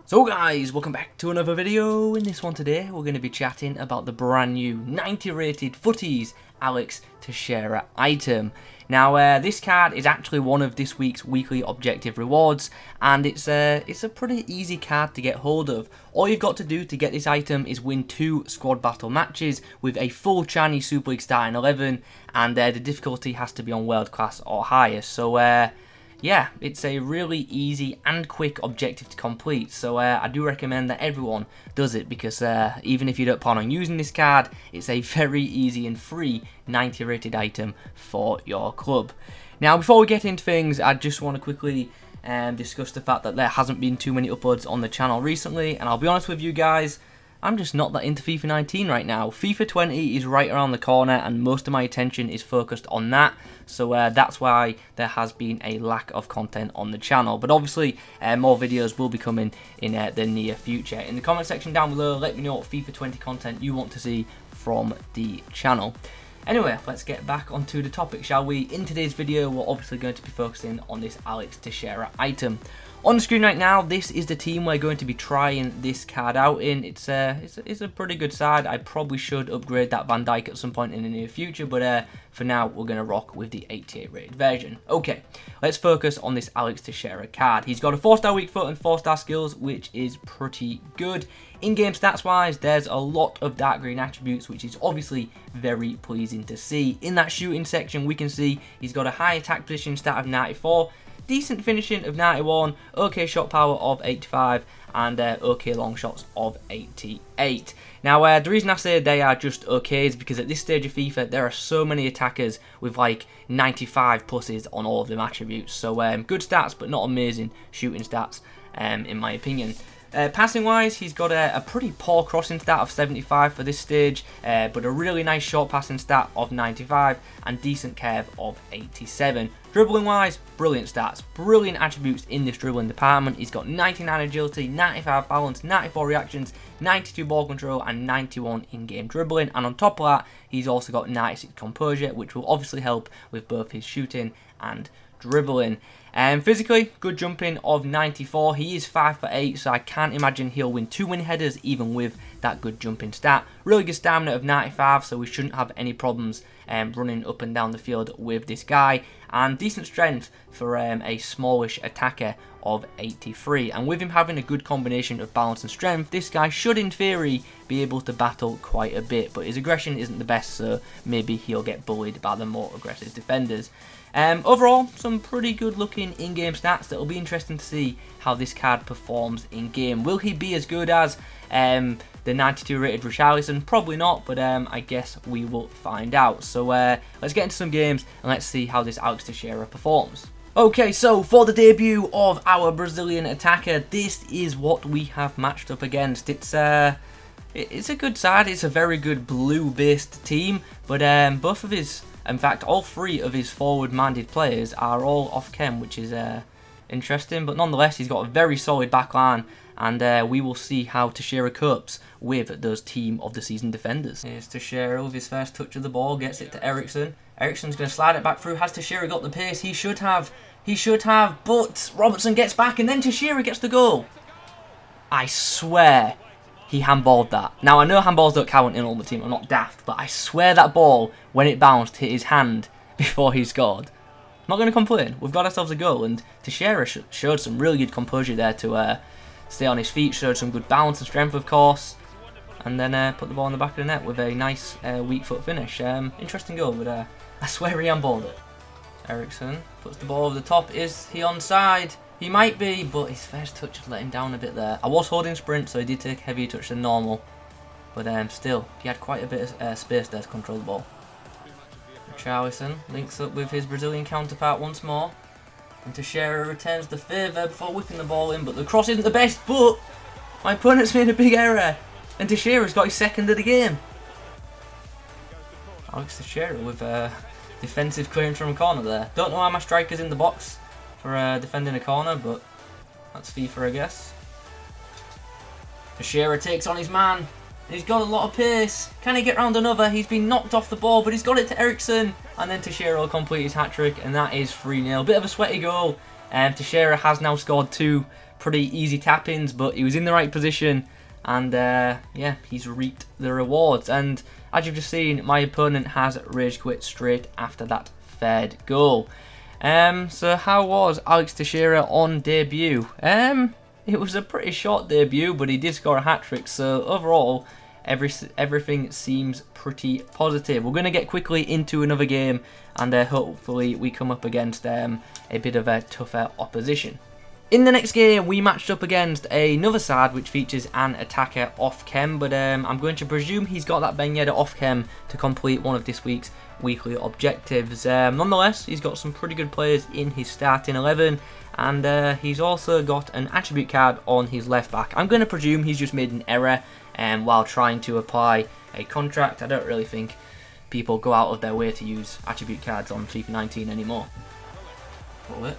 So guys, welcome back to another video. In this one today, we're going to be chatting about the brand new 90 rated Futties Alex Teixiera item. Now this card is actually one of this week's weekly objective rewards, and it's a pretty easy card to get hold of. All you've got to do to get this item is win 2 squad battle matches with a full Chinese Super League starting 11, and the difficulty has to be on world class or higher. So yeah, it's a really easy and quick objective to complete, so I do recommend that everyone does it, because even if you don't plan on using this card, it's a very easy and free 90 rated item for your club. Now, before we get into things, I just want to quickly discuss the fact that there hasn't been too many uploads on the channel recently, and I'll be honest with you guys, I'm just not that into FIFA 19 right now. FIFA 20 is right around the corner, and most of my attention is focused on that. So that's why there has been a lack of content on the channel. But obviously, more videos will be coming in the near future. In the comment section down below, let me know what FIFA 20 content you want to see from the channel. Anyway, let's get back onto the topic, shall we? In today's video, we're obviously going to be focusing on this Alex Teixiera item. On the screen right now, this is the team we're going to be trying this card out in. It's a pretty good side. I probably should upgrade that Van Dijk at some point in the near future, but for now, we're going to rock with the 88 rated version. Okay, let's focus on this Alex Teixiera card. He's got a 4-star weak foot and 4-star skills, which is pretty good. In-game stats-wise, there's a lot of dark green attributes, which is obviously very pleasing to see. In that shooting section, we can see he's got a high attack position stat of 94, decent finishing of 91, okay shot power of 85, and okay long shots of 88. Now, the reason I say they are just okay is because at this stage of FIFA, there are so many attackers with like 95 pluses on all of them attributes. So good stats, but not amazing shooting stats, in my opinion. Passing wise, he's got a pretty poor crossing stat of 75 for this stage, but a really nice short passing stat of 95 and decent curve of 87. Dribbling wise, brilliant stats, brilliant attributes in this dribbling department. He's got 99 agility, 95 balance, 94 reactions, 92 ball control and 91 in-game dribbling, and on top of that, he's also got 96 composure, which will obviously help with both his shooting and dribbling. Physically, good jumping of 94. He is 5'8", so I can't imagine he'll win 2 win headers even with that good jumping stat. Really good stamina of 95, so we shouldn't have any problems running up and down the field with this guy. And decent strength for a smallish attacker of 83. And with him having a good combination of balance and strength, this guy should in theory be able to battle quite a bit. But his aggression isn't the best, so maybe he'll get bullied by the more aggressive defenders. Overall, some pretty good looking in-game stats. That'll be interesting to see how this card performs in-game. Will he be as good as the 92 rated Richarlison? Probably not, but I guess we will find out. So let's get into some games and let's see how this Alex Teixiera performs. Okay, so for the debut of our Brazilian attacker, this is what we have matched up against. It's a good side. It's a very good blue-based team, but both of his, in fact, all 3 of his forward-minded players are all off-chem, which is interesting. But nonetheless, he's got a very solid back line, and we will see how Teixiera copes with those team of the season defenders. Here's Teixiera with his first touch of the ball, gets it to Eriksson. Eriksson's going to slide it back through. Has Teixiera got the pace? He should have, but Robertson gets back, and then Teixiera gets the goal. I swear he handballed that. Now, I know handballs don't count in Ultimate Team, I'm not daft, but I swear that ball, when it bounced, hit his hand before he scored. I'm not going to complain. We've got ourselves a goal, and Teixiera showed some really good composure there to stay on his feet, showed some good balance and strength, of course, and then put the ball in the back of the net with a nice weak foot finish. Interesting goal, but I swear he handballed it. Eriksson puts the ball over the top. Is he onside? He might be, but his first touch has let him down a bit there. I was holding sprint, so he did take a heavier touch than normal. But still, he had quite a bit of space there to control the ball. Richarlison links up with his Brazilian counterpart once more. And Teixiera returns the favour before whipping the ball in, but the cross isn't the best, but my opponent's made a big error. And Teixiera's got his second of the game. Alex Teixiera with defensive clearance from a corner there. Don't know why my striker's in the box for defending a corner, but that's FIFA, I guess. Teixiera takes on his man. He's got a lot of pace. Can he get round another? He's been knocked off the ball, but he's got it to Eriksson. And then Teixiera will complete his hat-trick, and that is 3-0. Bit of a sweaty goal. Teixiera has now scored 2 pretty easy tap-ins, but he was in the right position, and yeah, he's reaped the rewards. And as you've just seen, my opponent has rage quit straight after that third goal. So how was Alex Teixiera on debut? It was a pretty short debut, but he did score a hat-trick, so overall, everything seems pretty positive. We're going to get quickly into another game, and hopefully we come up against a bit of a tougher opposition. In the next game, we matched up against another side which features an attacker off-chem, but I'm going to presume he's got that Ben Yedder off-chem to complete one of this week's weekly objectives. Nonetheless, he's got some pretty good players in his starting 11, and he's also got an attribute card on his left back. I'm going to presume he's just made an error while trying to apply a contract. I don't really think people go out of their way to use attribute cards on FIFA 19 anymore. Pull it.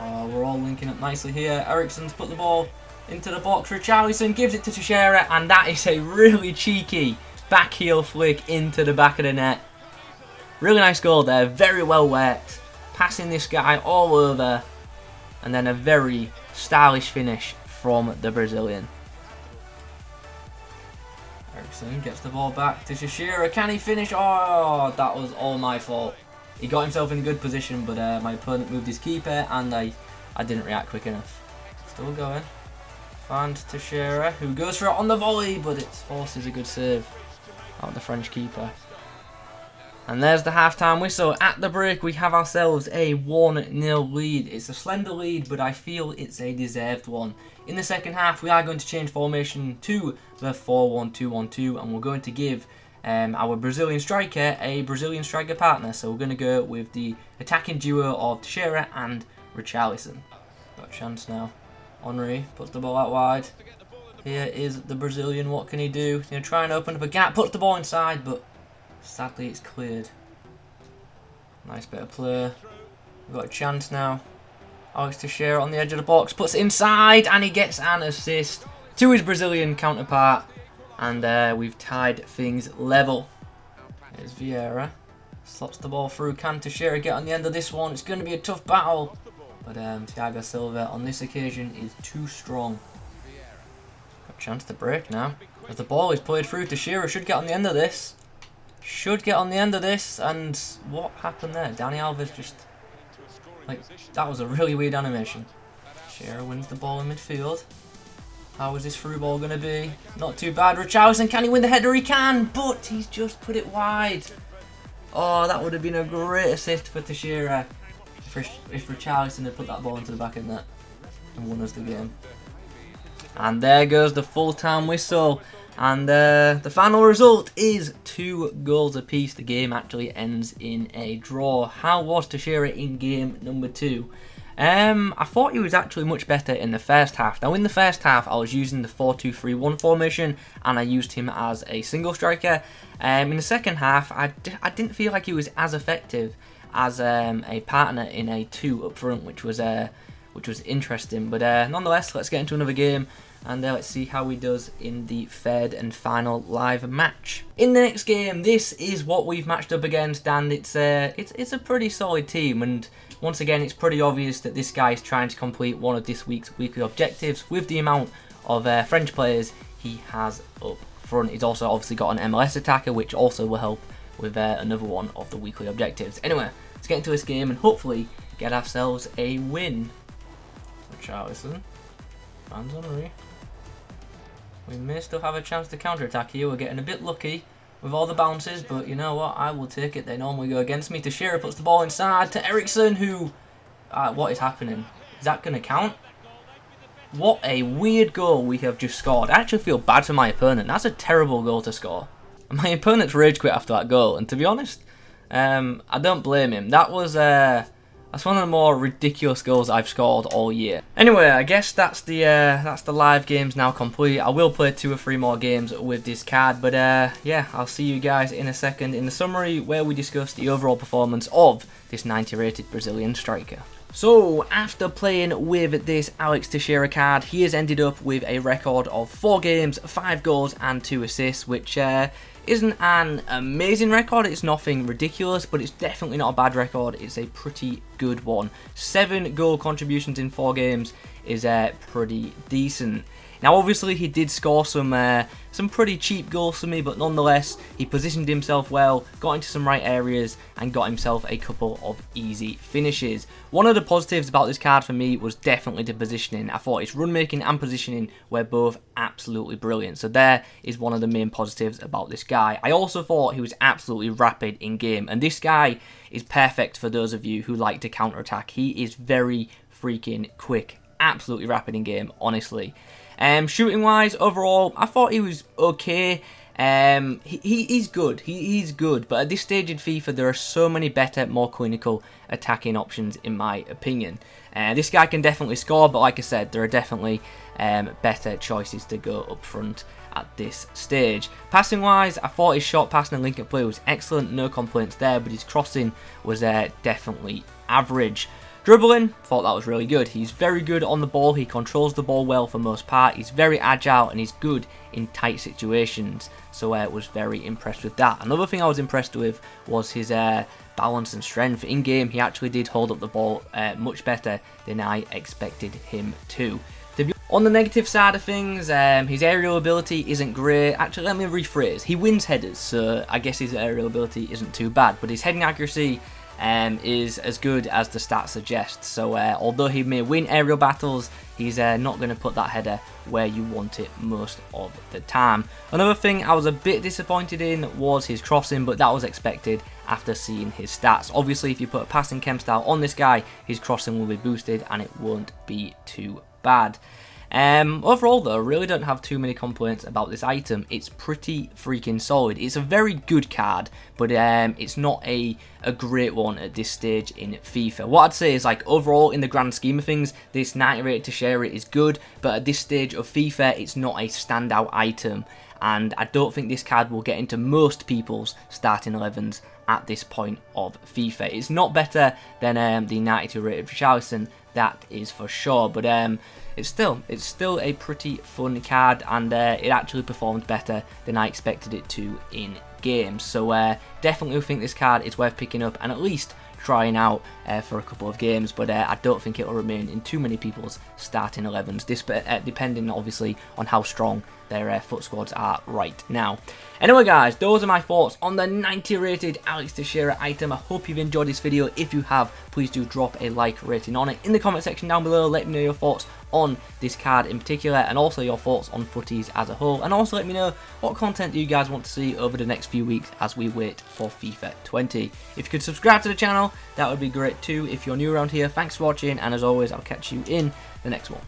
Oh, we're all linking up nicely here. Eriksen's put the ball into the box. Richarlison gives it to Teixeira, and that is a really cheeky back heel flick into the back of the net. Really nice goal there, very well worked. Passing this guy all over, and then a very stylish finish from the Brazilian. Eriksen gets the ball back to Teixeira. Can he finish? Oh, that was all my fault. He got himself in a good position, but my opponent moved his keeper, and I didn't react quick enough. Still going. And Teixeira, who goes for it on the volley, but it forces a good save out the French keeper. And there's the half-time whistle. At the break, we have ourselves a 1-0 lead. It's a slender lead, but I feel it's a deserved one. In the second half, we are going to change formation to the 4-1-2-1-2, and we're going to give our Brazilian striker a Brazilian striker partner. So we're going to go with the attacking duo of Teixeira and Richarlison. Got a chance now. Henry puts the ball out wide. Here is the Brazilian. What can he do? He's going to try and open up a gap. Puts the ball inside, but sadly it's cleared. Nice bit of play. We've got a chance now. Alex Teixiera on the edge of the box. Puts it inside, and he gets an assist to his Brazilian counterpart. And we've tied things level. Here's Vieira. Slots the ball through. Can Teixeira get on the end of this one? It's going to be a tough battle. But Thiago Silva on this occasion is too strong. Got a chance to break now. As the ball is played through, Teixeira should get on the end of this. Should get on the end of this. And what happened there? Dani Alves just... like, that was a really weird animation. Teixeira wins the ball in midfield. How is this through ball going to be? Not too bad. Richarlison, can he win the header? He can, but he's just put it wide. Oh, that would have been a great assist for Teixeira if Richarlison had put that ball into the back of the net and won us the game. And there goes the full-time whistle. And the final result is 2 goals apiece. The game actually ends in a draw. How was Teixeira in game number 2? I thought he was actually much better in the first half. Now in the first half I was using the 4-2-3-1 formation, and I used him as a single striker. In the second half I didn't feel like he was as effective as a partner in a 2 up front, which was interesting. But nonetheless, let's get into another game, and let's see how he does in the third and final live match. In the next game, this is what we've matched up against, and it's a pretty solid team. And once again, it's pretty obvious that this guy is trying to complete one of this week's weekly objectives with the amount of French players he has up front. He's also obviously got an MLS attacker, which also will help with another one of the weekly objectives. Anyway, let's get into this game and hopefully get ourselves a win. Richarlison, Fans Henry. We may still have a chance to counter-attack here. We're getting a bit lucky with all the bounces, but you know what? I will take it. They normally go against me. Teixeira puts the ball inside to Eriksen, who... what is happening? Is that going to count? What a weird goal we have just scored. I actually feel bad for my opponent. That's a terrible goal to score. My opponent's rage quit after that goal, and to be honest, I don't blame him. That was... that's one of the more ridiculous goals I've scored all year. Anyway, I guess that's the live games now complete. I will play 2 or 3 more games with this card, but yeah, I'll see you guys in a second in the summary where we discuss the overall performance of this 90 rated Brazilian striker. So, after playing with this Alex Teixiera card, he has ended up with a record of 4 games, 5 goals and 2 assists, which Isn't an amazing record, it's nothing ridiculous, but it's definitely not a bad record. It's a pretty good one. 7 goal contributions in 4 games is pretty decent. Now obviously he did score some pretty cheap goals for me, but nonetheless he positioned himself well, got into some right areas and got himself a couple of easy finishes. One of the positives about this card for me was definitely the positioning. I thought his run making and positioning were both absolutely brilliant, so there is one of the main positives about this guy. I also thought he was absolutely rapid in game, and this guy is perfect for those of you who like to counter attack. He is very freaking quick, absolutely rapid in game, honestly. Shooting wise, overall, I thought he was okay. He's good. He's good, but at this stage in FIFA, there are so many better, more clinical attacking options, in my opinion. This guy can definitely score, but like I said, there are definitely better choices to go up front at this stage. Passing wise, I thought his short passing and link-up play was excellent, no complaints there, but his crossing was definitely average. Dribbling, thought that was really good. He's very good on the ball, he controls the ball well for most part, he's very agile and he's good in tight situations, so I was very impressed with that. Another thing I was impressed with was his balance and strength. In game, he actually did hold up the ball much better than I expected him to. On the negative side of things, his aerial ability isn't great. Actually, let me rephrase, he wins headers, so I guess his aerial ability isn't too bad, but his heading accuracy is as good as the stats suggest. So although he may win aerial battles, he's not going to put that header where you want it most of the time. Another thing I was a bit disappointed in was his crossing, but that was expected after seeing his stats. Obviously, if you put a passing chem style on this guy, his crossing will be boosted and it won't be too bad. Overall though, I really don't have too many complaints about this item. It's pretty freaking solid. It's a very good card, but it's not a great one at this stage in FIFA. What I'd say is, like, overall in the grand scheme of things, this 90 rated Teixeira is good, but at this stage of FIFA, it's not a standout item, and I don't think this card will get into most people's starting 11s at this point of FIFA. It's not better than the 92 rated Richarlison, that is for sure, but it's still a pretty fun card, and it actually performed better than I expected it to in games. So definitely think this card is worth picking up and at least trying out for a couple of games, but I don't think it will remain in too many people's starting 11s, depending obviously on how strong their foot squads are right now. Anyway guys, those are my thoughts on the 90 rated Alex Teixiera item. I hope you've enjoyed this video. If you have, please do drop a like rating on it in the comment section down below. Let me know your thoughts on this card in particular, and also your thoughts on Futties as a whole, and also let me know what content do you guys want to see over the next few weeks as we wait for FIFA 20. If you could subscribe to the channel, that would be great too. If you're new around here, thanks for watching, and as always, I'll catch you in the next one.